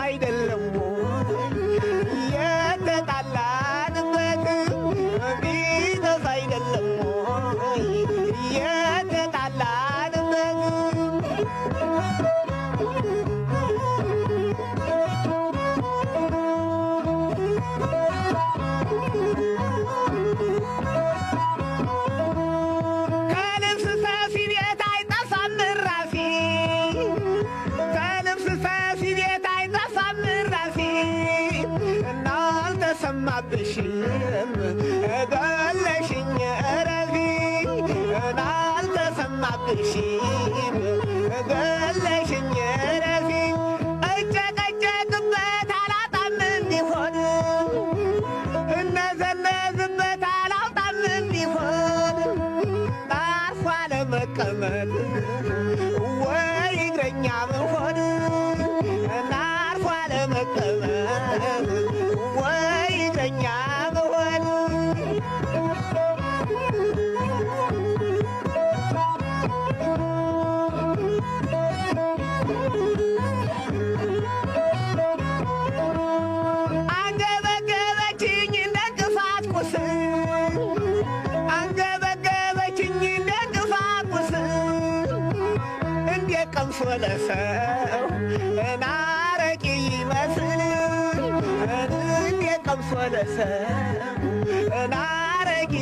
አይደለም የተጣላንበት ቢተስ አይደለም የተጣላንበት ከልብስ ሰፊ ቤት አይጠፋም እራፊ ከልብስ ሰፊ ቤት አይጠፋም እራፊ እናልተሰማብሽም ገለሽኝ እረፊ እናልተሰማብሽም ገለሽኝ እረፊ እጨቀጨቅበት አላጣም እንዲሆን እነዘነዝበት አላውጣም እንዲሆን ጣርፏ ለመቀመጥ ወይ እግረኛ መሆን ናርፏ ለመቀመጥ ወይ እግረኛ መሆን አንገበገበችኝ እንደ እንቅፋት ቁስል አንገበገበችኝ እንደ እንቅፋት ቁስል እንዴት ቀምሶ ለሰው እናረቂ ይመስል እንዴት ቀምሶ ለሰው እናረቂ